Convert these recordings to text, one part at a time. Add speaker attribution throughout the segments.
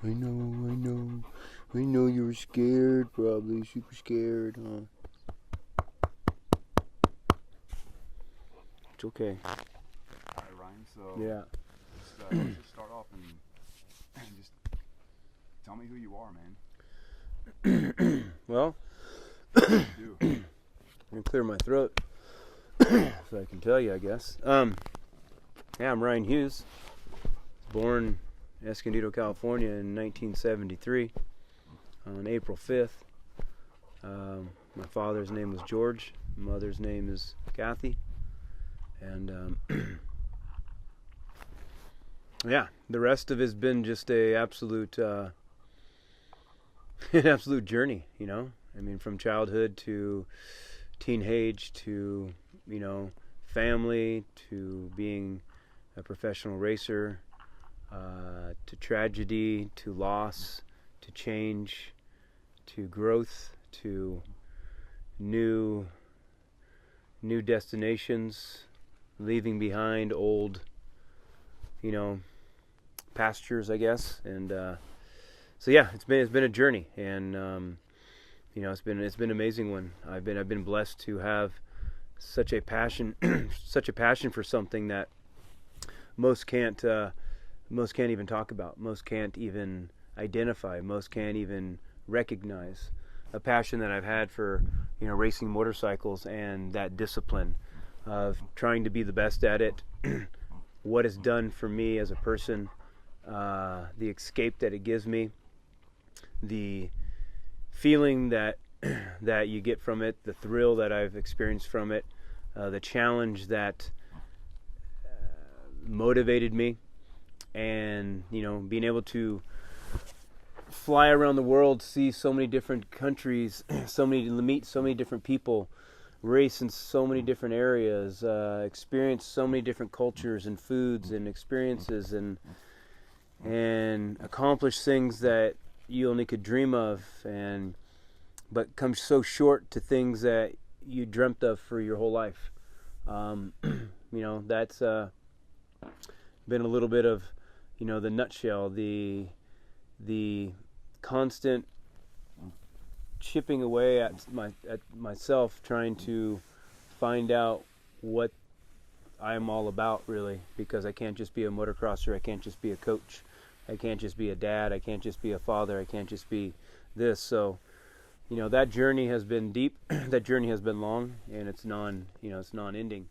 Speaker 1: I know you were scared, probably super scared, huh? It's okay.
Speaker 2: All right, Ryan. So
Speaker 1: Yeah.
Speaker 2: let's just start off and just tell me who you are, man.
Speaker 1: Well,
Speaker 2: What do you do?
Speaker 1: I'm gonna clear my throat so I can tell you, I guess. Yeah, I'm Ryan Hughes. Born in Escondido, California in 1973 on April 5th. My father's name was George. My mother's name is Kathy. And yeah, the rest of it's been just an absolute journey, you know. I mean, from childhood to teenage to, you know, family to being a professional racer, to tragedy, to loss, to change, to growth, to new destinations, leaving behind old, you know, pastures, I guess. And so yeah, it's been a journey, and you know, it's been an amazing one. I've been blessed to have such a passion for something that most can't even talk about, most can't even identify, most can't even recognize. A passion that I've had for, you know, racing motorcycles and that discipline of trying to be the best at it, what it's done for me as a person, the escape that it gives me, the feeling that you get from it, the thrill that I've experienced from it, the challenge that motivated me, and, you know, being able to fly around the world, see so many different countries, meet so many different people, race in so many different areas, experience so many different cultures and foods and experiences, and accomplish things that you only could dream of, but come so short to things that you dreamt of for your whole life. You know, that's been a little bit of, you know, the nutshell, the constant chipping away at myself, trying to find out what I'm all about, really, because I can't just be a motocrosser, I can't just be a coach, I can't just be a dad, I can't just be a father, I can't just be this. So, you know, that journey has been deep, that journey has been long, and it's non-ending.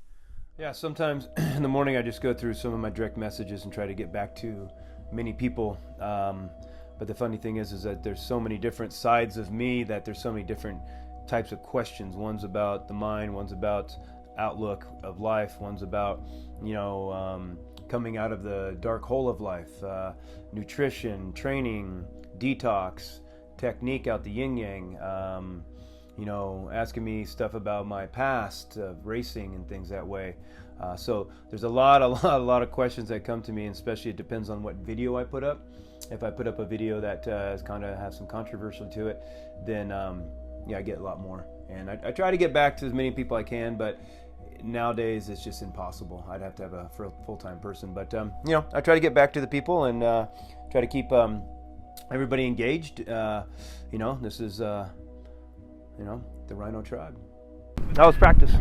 Speaker 1: Yeah, sometimes in the morning I just go through some of my direct messages and try to get back to many people. But the funny thing is that there's so many different sides of me, that there's so many different types of questions. One's about the mind, one's about outlook of life, one's about, you know, coming out of the dark hole of life, nutrition, training, detox, technique out the yin-yang, you know, asking me stuff about my past of racing and things that way. So there's a lot of questions that come to me, and especially it depends on what video I put up. If I put up a video that kind of has some controversy to it, then yeah, I get a lot more. And I try to get back to as many people I can, but nowadays it's just impossible. I'd have to have a full-time person. But you know, I try to get back to the people and try to keep everybody engaged. You know, this is you know, the Rhino Tribe. How was practice?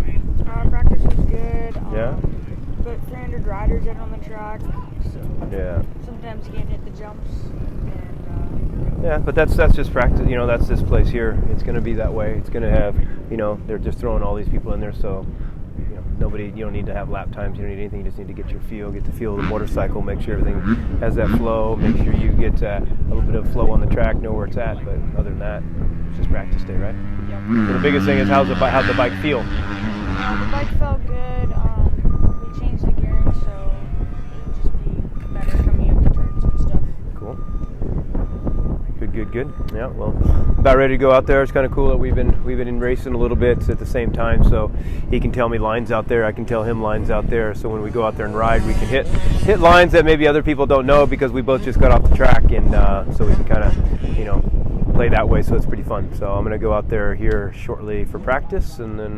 Speaker 3: Practice was good.
Speaker 1: Yeah.
Speaker 3: Put 300 riders in on the track, so
Speaker 1: Yeah.
Speaker 3: sometimes you can't hit the jumps. And
Speaker 1: Yeah, but that's just practice. You know, that's this place here. It's going to be that way. It's going to have, you know, they're just throwing all these people in there, so, you know, you don't need to have lap times. You don't need anything. You just need to get the feel of the motorcycle, make sure everything has that flow, make sure you get a little bit of flow on the track, know where it's at. But other than that, it's just practice day, right?
Speaker 3: yep.
Speaker 1: So the biggest thing is how'd the bike feel?
Speaker 3: The bike felt good. We changed the gearing, so it would just be better coming up the turns and stuff.
Speaker 1: Cool. Good. Yeah, well, about ready to go out there. It's kind of cool that we've been in racing a little bit at the same time, so he can tell me lines out there, I can tell him lines out there, so when we go out there and ride, we can hit lines that maybe other people don't know, because we both just got off the track, and so we can kind of, you know, play that way, so it's pretty fun. So I'm going to go out there here shortly for practice, and then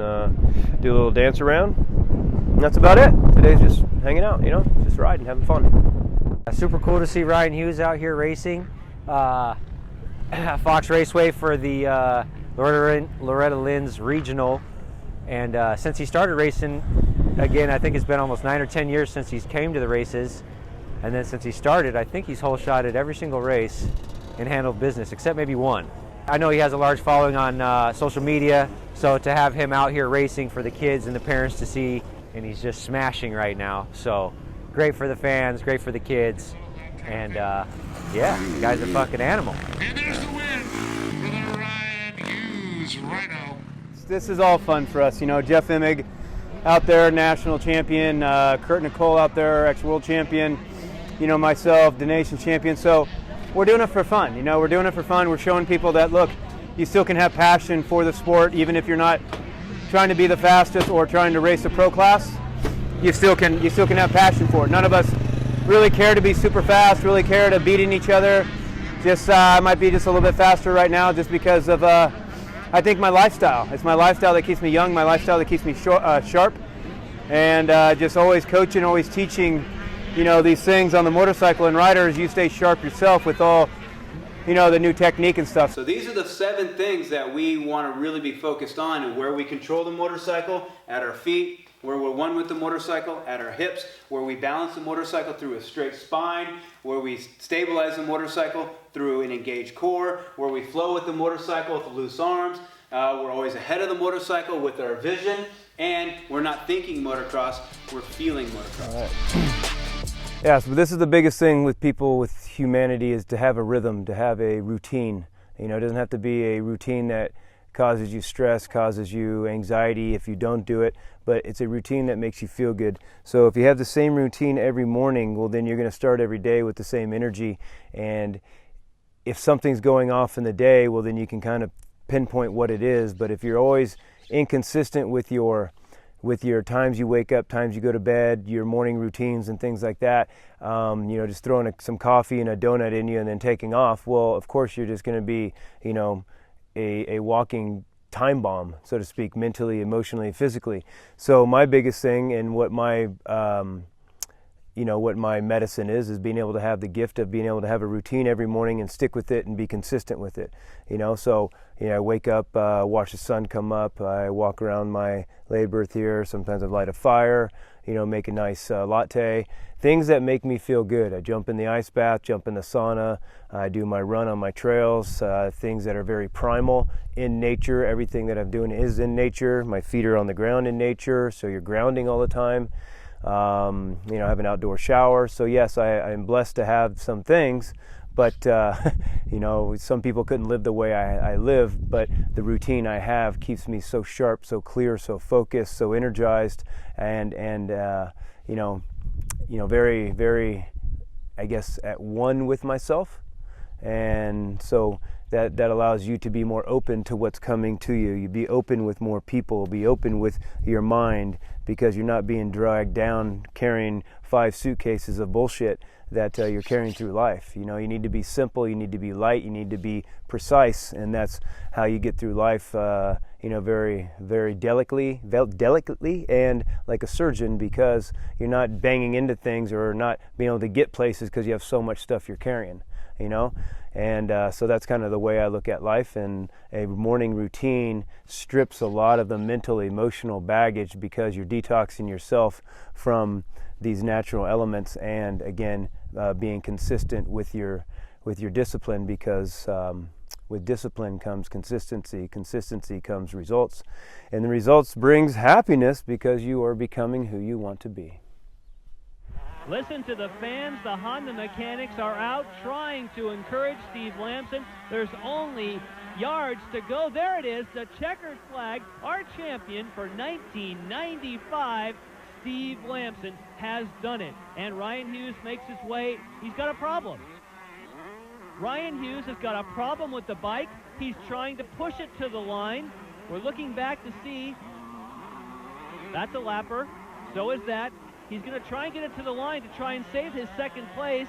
Speaker 1: do a little dance around, and that's about it. Today's just hanging out, you know, just riding, having fun.
Speaker 4: Super cool to see Ryan Hughes out here racing. Fox Raceway for the Loretta Lynn's regional, and since he started racing, again, I think it's been almost 9 or 10 years since he's came to the races, and then since he started, I think he's whole shot at every single race and handled business, except maybe one. I know he has a large following on social media, so to have him out here racing for the kids and the parents to see, and he's just smashing right now, so great for the fans, great for the kids, and yeah, the guy's a fucking animal.
Speaker 5: And there's the win for the Ryan Hughes Rhino.
Speaker 1: This is all fun for us, you know. Jeff Immig out there, national champion. Kurt Nicole out there, ex-world champion. You know, myself, the nation champion. So we're doing it for fun. You know, we're doing it for fun. We're showing people that, look, you still can have passion for the sport, even if you're not trying to be the fastest or trying to race a pro class. You still can have passion for it. None of us really care to be super fast, really care to beating each other. Just I might be just a little bit faster right now just because of I think my lifestyle. It's my lifestyle that keeps me young, my lifestyle that keeps me sharp, and just always coaching, always teaching, you know, these things on the motorcycle. And riders, you stay sharp yourself with all, you know, the new technique and stuff. So these are the 7 things that we want to really be focused on, and where we control the motorcycle at our feet, where we're one with the motorcycle at our hips, where we balance the motorcycle through a straight spine, where we stabilize the motorcycle through an engaged core, where we flow with the motorcycle with loose arms. We're always ahead of the motorcycle with our vision, and we're not thinking motocross, we're feeling motocross. All right. Yeah, so this is the biggest thing with people, with humanity, is to have a rhythm, to have a routine. You know, it doesn't have to be a routine that causes you stress, causes you anxiety if you don't do it, but it's a routine that makes you feel good. So if you have the same routine every morning, well, then you're going to start every day with the same energy. And if something's going off in the day, well, then you can kind of pinpoint what it is. But if you're always inconsistent with your times you wake up, times you go to bed, your morning routines and things like that, you know, just throwing some coffee and a donut in you and then taking off, well, of course you're just going to be, you know, a walking time bomb, so to speak, mentally, emotionally, physically. So my biggest thing, and what my you know, what my medicine is being able to have the gift of being able to have a routine every morning and stick with it and be consistent with it. You know, so, you know, I wake up, watch the sun come up, I walk around my laid berth here, sometimes I light a fire, you know, make a nice latte, things that make me feel good. I jump in the ice bath, jump in the sauna, I do my run on my trails, things that are very primal in nature. Everything that I'm doing is in nature. My feet are on the ground in nature, so you're grounding all the time. You know, I have an outdoor shower. So yes, I'm blessed to have some things, but you know, some people couldn't live the way I live, but the routine I have keeps me so sharp, so clear, so focused, so energized, and you know, very, very, I guess, at one with myself. And so that allows you to be more open to what's coming to you. You be open with more people, be open with your mind, because you're not being dragged down carrying 5 suitcases of bullshit that you're carrying through life. You know, you need to be simple, you need to be light, you need to be precise, and that's how you get through life, you know, very, very delicately and like a surgeon, because you're not banging into things or not being able to get places because you have so much stuff you're carrying, you know. And so that's kind of the way I look at life, and a morning routine strips a lot of the mental, emotional baggage, because you're detoxing yourself from these natural elements, and again, being consistent with your discipline, because with discipline comes consistency comes results, and the results brings happiness, because you are becoming who you want to be.
Speaker 6: Listen to the fans. The Honda mechanics are out trying to encourage Steve Lamson. There's only yards to go. There it is, the checkered flag. Our champion for 1995, Steve Lamson, has done it. And Ryan Hughes makes his way. He's got a problem. Ryan Hughes has got a problem with the bike. He's trying to push it to the line. We're looking back to see. That's a lapper. So is that. He's going to try and get it to the line to try and save his second place.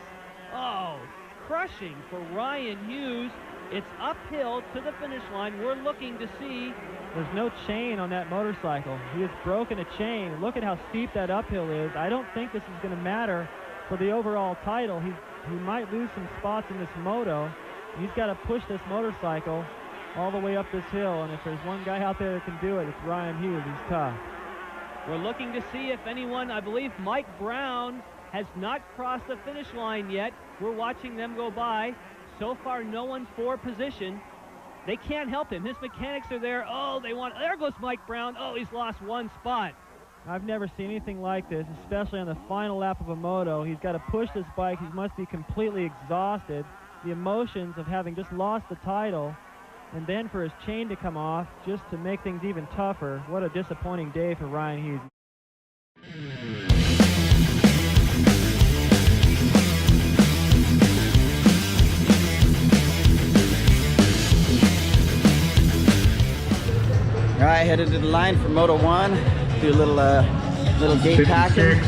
Speaker 6: Oh, crushing for Ryan Hughes. It's uphill to the finish line. We're looking to see.
Speaker 7: There's no chain on that motorcycle. He has broken a chain. Look at how steep that uphill is. I don't think this is going to matter for the overall title. He might lose some spots in this moto. He's got to push this motorcycle all the way up this hill, and if there's one guy out there that can do it, it's Ryan Hughes. He's tough.
Speaker 6: We're looking to see if anyone, I believe Mike Brown has not crossed the finish line yet. We're watching them go by. So far, no one's for position. They can't help him. His mechanics are there. Oh, there goes Mike Brown. Oh, he's lost one spot.
Speaker 7: I've never seen anything like this, especially on the final lap of a moto. He's got to push this bike. He must be completely exhausted. The emotions of having just lost the title, and then for his chain to come off just to make things even tougher. What a disappointing day for Ryan Hughes.
Speaker 8: All right, headed to the line for Moto 1. Do a little gate packing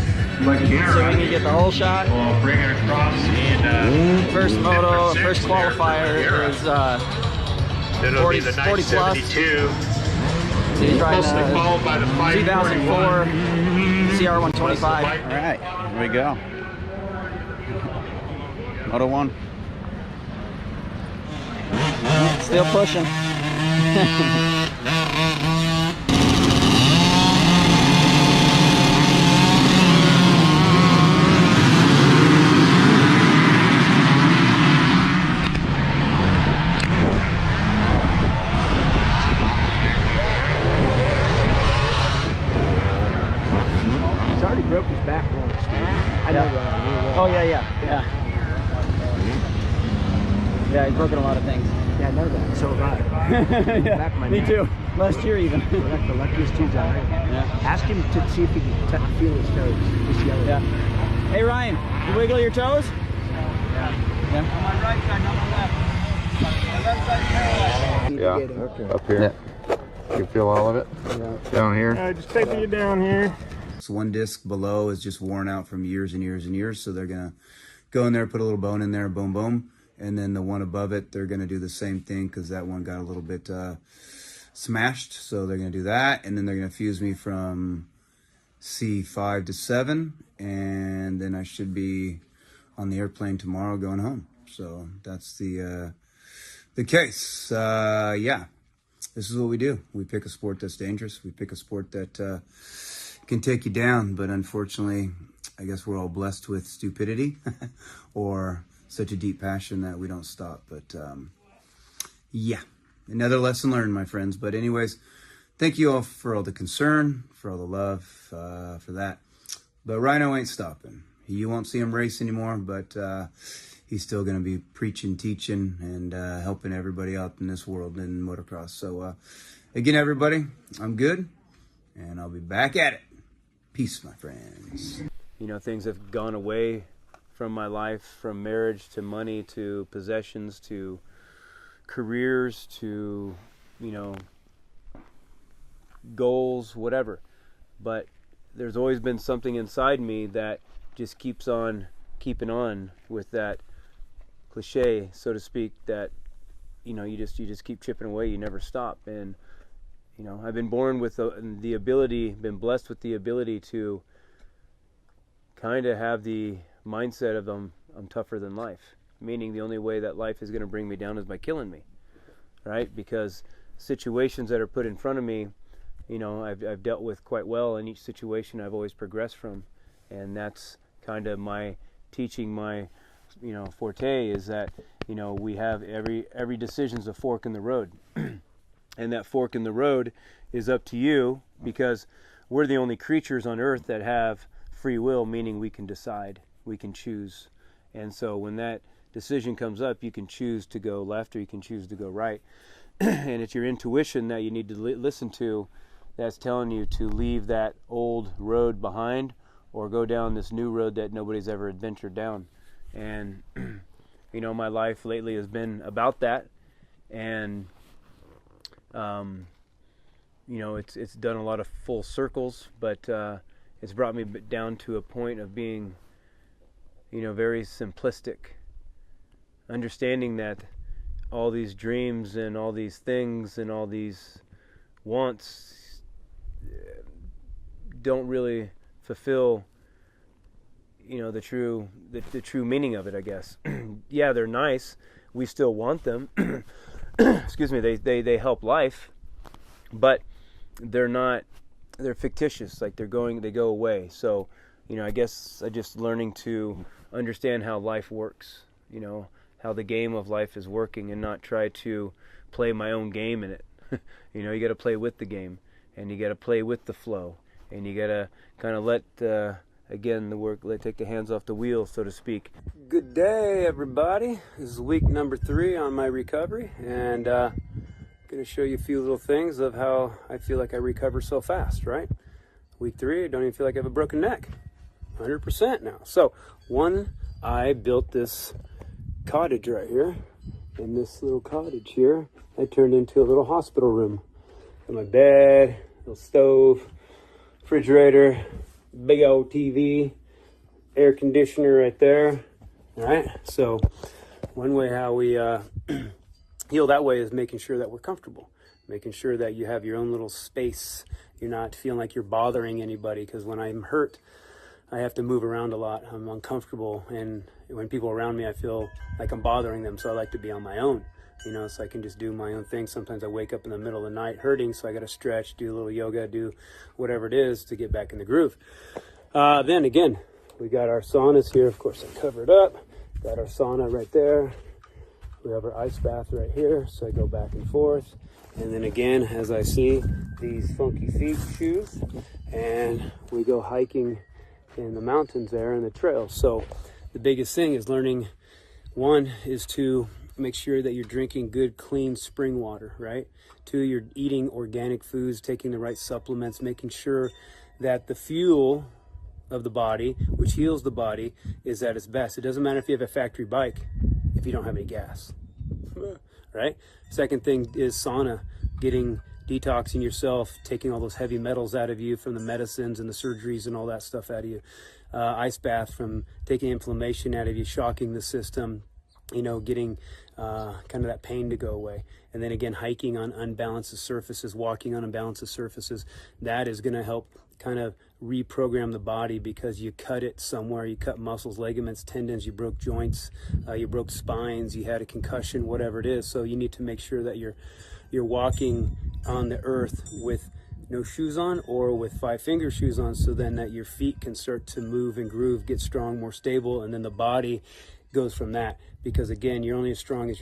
Speaker 8: so we can get the whole shot.
Speaker 5: We'll bring it across in
Speaker 8: First moto, first qualifier is 40 plus. So he's riding
Speaker 5: followed by the
Speaker 8: 2004 CR125. All right, here we go. Moto 1. Still pushing.
Speaker 1: He's already broke his back once, dude. I know that.
Speaker 8: Oh yeah. Yeah, he's broken a lot of things.
Speaker 1: Yeah, I know that. So have I.
Speaker 8: Yeah,
Speaker 1: Back my
Speaker 8: me
Speaker 1: neck.
Speaker 8: too. Last year even.
Speaker 1: That's the luckiest two guys.
Speaker 8: Yeah.
Speaker 1: Ask him to see if he can feel his toes. Just yell
Speaker 8: Yeah.
Speaker 1: at him.
Speaker 8: Hey Ryan, you wiggle your toes?
Speaker 1: Yeah.
Speaker 8: Yeah.
Speaker 1: On my right side, not my left. My left side paralyzed.
Speaker 2: Yeah,
Speaker 1: Okay.
Speaker 2: up here. You can feel all of it?
Speaker 1: Yeah.
Speaker 2: Down here?
Speaker 1: Just taking you down here.
Speaker 9: So one disc below is just worn out from years and years and years. So they're going to go in there, put a little bone in there, boom, boom. And then the one above it, they're going to do the same thing because that one got a little bit smashed. So they're going to do that. And then they're going to fuse me from C5 to 7. And then I should be on the airplane tomorrow going home. So that's the case. Yeah, this is what we do. We pick a sport that's dangerous. We pick a sport that can take you down. But unfortunately, I guess we're all blessed with stupidity or such a deep passion that we don't stop. But yeah, another lesson learned, my friends. But anyways, thank you all for all the concern, for all the love, for that. But Rhino ain't stopping. You won't see him race anymore, but he's still going to be preaching, teaching, and helping everybody out in this world in motocross. So again, everybody, I'm good, and I'll be back at it. Peace, my friends. You know, things have gone away from my life, from marriage to money to possessions to careers to, you know, goals, whatever. But there's always been something inside me that just keeps on keeping on with that cliche, so to speak, that, you know, you just keep chipping away, you never stop. And, you know, I've been born with the ability, been blessed with the ability to kind of have the mindset of I'm tougher than life, meaning the only way that life is going to bring me down is by killing me, right? Because situations that are put in front of me, you know, I've dealt with quite well, and each situation I've always progressed from. And that's kind of my teaching, my, you know, forte is that, you know, we have every decision's a fork in the road. And that fork in the road is up to you, because we're the only creatures on earth that have free will, meaning we can decide, we can choose. And so when that decision comes up, you can choose to go left or you can choose to go right. And it's your intuition that you need to listen to that's telling you to leave that old road behind or go down this new road that nobody's ever adventured down. And you know, my life lately has been about that. And you know, it's done a lot of full circles, but it's brought me down to a point of being, you know, very simplistic, understanding that all these dreams and all these things and all these wants don't really fulfill, you know, the true meaning of it, I guess. Yeah, they're nice.
Speaker 1: we still want them. Excuse me. They help life, but they're fictitious. Like they go away. So, I guess I just learning to understand how life works, how the game of life is working, and not try to play my own game in it. You got to play with the game, and you got to play with the flow, and you got to kind of let take the hands off the wheel, so to speak.
Speaker 10: Good day, everybody. This is week number 3 on my recovery, and going to show you a few little things of how I feel like I recover so fast, right? Week 3, I don't even feel like I have a broken neck. 100% now. So, I built this cottage right here, and this little cottage here, I turned into a little hospital room. Got my bed, little stove, refrigerator, big old TV, air conditioner right there. All right, so one way how we heal that way is making sure that we're comfortable, making sure that you have your own little space. You're not feeling like you're bothering anybody, because when I'm hurt, I have to move around a lot. I'm uncomfortable, and when people are around me, I feel like I'm bothering them, so I like to be on my own, so I can just do my own thing. Sometimes I wake up in the middle of the night hurting, so I got to stretch, do a little yoga, do whatever it is to get back in the groove. Then again, we got our saunas here. Of course, I cover it up. Got our sauna right there. We have our ice bath right here, so I go back and forth. And then again, as I see these funky feet shoes, and we go hiking in the mountains there and the trails. So the biggest thing is learning, one is to make sure that you're drinking good, clean spring water, right? 2, you're eating organic foods, taking the right supplements, making sure that the fuel of the body, which heals the body, is at its best. It doesn't matter if you have a factory bike if you don't have any gas, right? Second thing is sauna, detoxing yourself, taking all those heavy metals out of you from the medicines and the surgeries and all that stuff out of you. Ice bath, from taking inflammation out of you, shocking the system, getting kind of that pain to go away. And then again, hiking on unbalanced surfaces, walking on unbalanced surfaces, that is going to help kind of reprogram the body, because you cut it somewhere. You cut muscles, ligaments, tendons, you broke joints, you broke spines, you had a concussion, whatever it is. So you need to make sure that you're walking on the earth with no shoes on, or with 5-finger shoes on, so then that your feet can start to move and groove, get strong, more stable, and then the body goes from that. Because again, you're only as strong as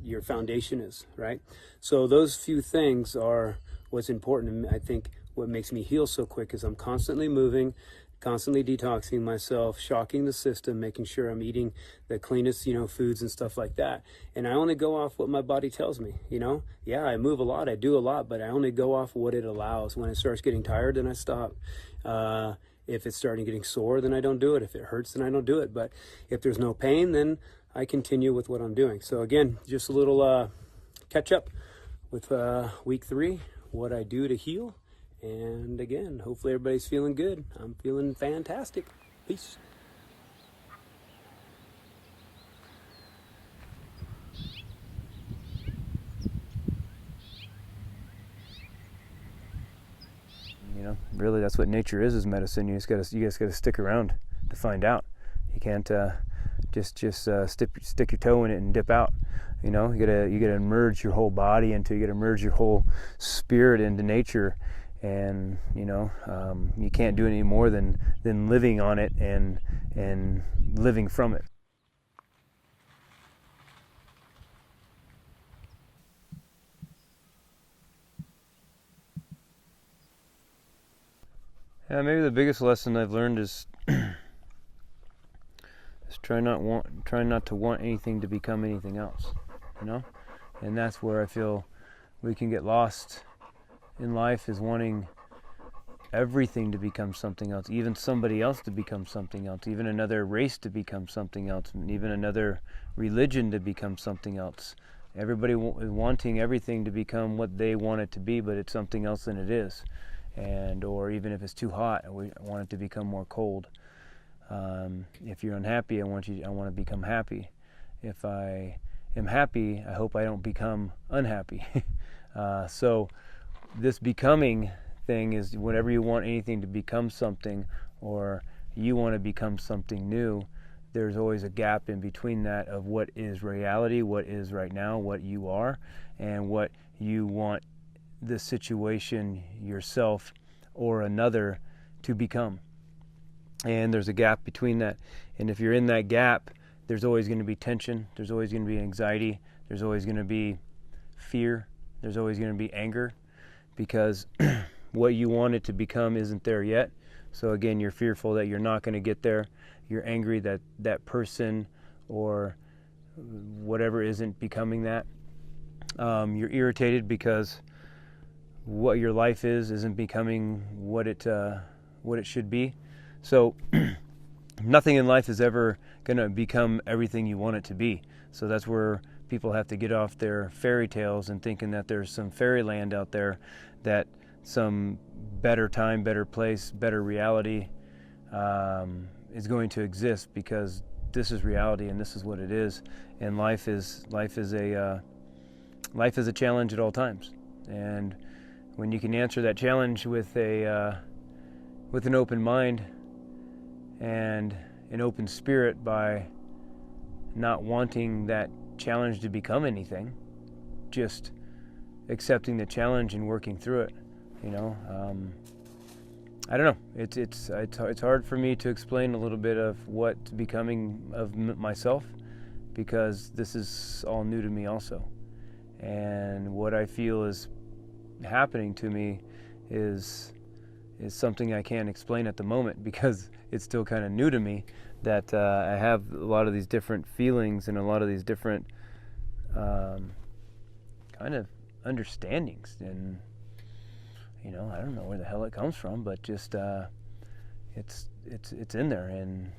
Speaker 10: your foundation is, right? So those few things are what's important. And I think what makes me heal so quick is I'm constantly moving, constantly detoxing myself, shocking the system, making sure I'm eating the cleanest, foods and stuff like that. And I only go off what my body tells me, Yeah, I move a lot, I do a lot, but I only go off what it allows. When it starts getting tired, then I stop. If it's starting getting sore, then I don't do it. If it hurts, then I don't do it. But if there's no pain, then I continue with what I'm doing. So again, just a little catch up with week 3, what I do to heal. And again, hopefully everybody's feeling good. I'm feeling fantastic. Peace.
Speaker 1: Really, that's what nature is medicine. You just gotta stick around to find out. You can't just stick your toe in it and dip out. You gotta immerse your whole body into. You gotta immerse your whole spirit into nature. And you can't do any more than living on it and living from it. Yeah, maybe the biggest lesson I've learned is try not to want anything to become anything else. And that's where I feel we can get lost in life, is wanting everything to become something else, even somebody else to become something else, even another race to become something else, and even another religion to become something else. Everybody is wanting everything to become what they want it to be, but it's something else than it is. Or even if it's too hot, I want it to become more cold. If you're unhappy, I want to become happy. If I am happy, I hope I don't become unhappy. So this becoming thing is whenever you want anything to become something, or you want to become something new, there's always a gap in between that of what is reality, what is right now, what you are, and what you want the situation, yourself, or another to become. And there's a gap between that. And if you're in that gap, there's always going to be tension, there's always going to be anxiety, there's always going to be fear, there's always going to be anger, because what you want it to become isn't there yet. So again, you're fearful that you're not going to get there. You're angry that that person or whatever isn't becoming that. You're irritated because what your life isn't becoming what it should be. So nothing in life is ever going to become everything you want it to be. So that's where people have to get off their fairy tales and thinking that there's some fairyland out there, that some better time, better place, better reality is going to exist, because this is reality and this is what it is. And life is a challenge at all times. And when you can answer that challenge with an open mind and an open spirit, by not wanting that challenge to become anything, just accepting the challenge and working through it, I don't know. It's hard for me to explain a little bit of what's becoming of myself, because this is all new to me also. And what I feel is happening to me is something I can't explain at the moment, because it's still kind of new to me, that I have a lot of these different feelings and a lot of these different kind of understandings. And I don't know where the hell it comes from, but just it's in there. And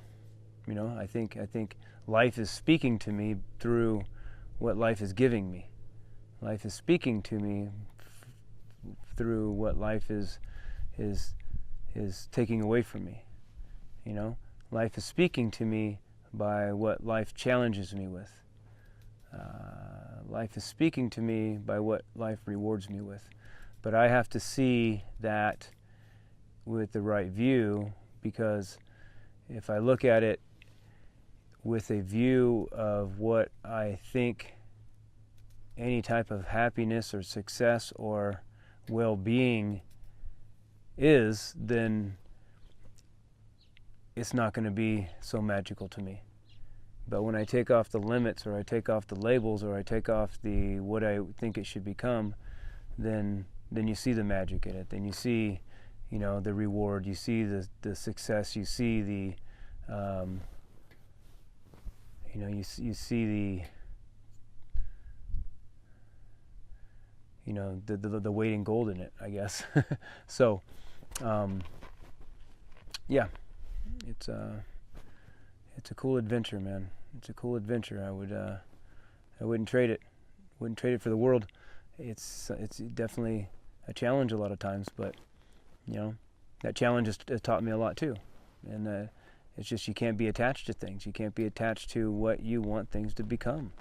Speaker 1: I think life is speaking to me through what life is giving me. Life is speaking to me through what life is taking away from me. Life is speaking to me by what life challenges me with. Life is speaking to me by what life rewards me with. But I have to see that with the right view, because if I look at it with a view of what I think any type of happiness or success or well-being is, then it's not going to be so magical to me. But when I take off the limits, or I take off the labels, or I take off the what I think it should become, then you see the magic in it. Then you see, the reward. You see the success. You see the, you see the weight in gold in it, I guess. So, yeah, it's a cool adventure, man. It's a cool adventure. I wouldn't trade it. Wouldn't trade it for the world. It's definitely a challenge a lot of times, but that challenge has taught me a lot too. And it's just, you can't be attached to things. You can't be attached to what you want things to become.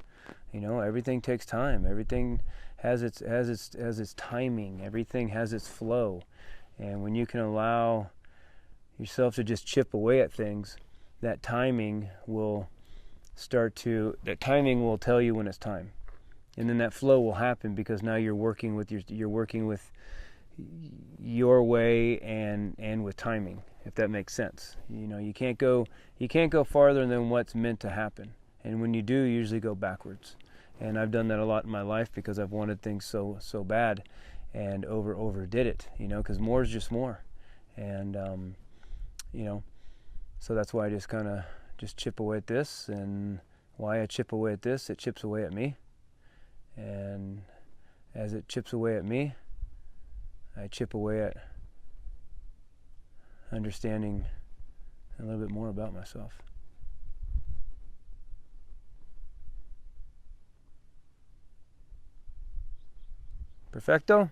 Speaker 1: Everything takes time. Everything has its timing. Everything has its flow. And when you can allow yourself to just chip away at things, that timing will tell you when it's time. And then that flow will happen, because now you're working with your way and with timing, if that makes sense. You can't go farther than what's meant to happen. And when you do, you usually go backwards. And I've done that a lot in my life, because I've wanted things so bad and overdid it, because more is just more. And so that's why I just kind of chip away at this. And why I chip away at this, it chips away at me. And as it chips away at me, I chip away at understanding a little bit more about myself. Perfecto?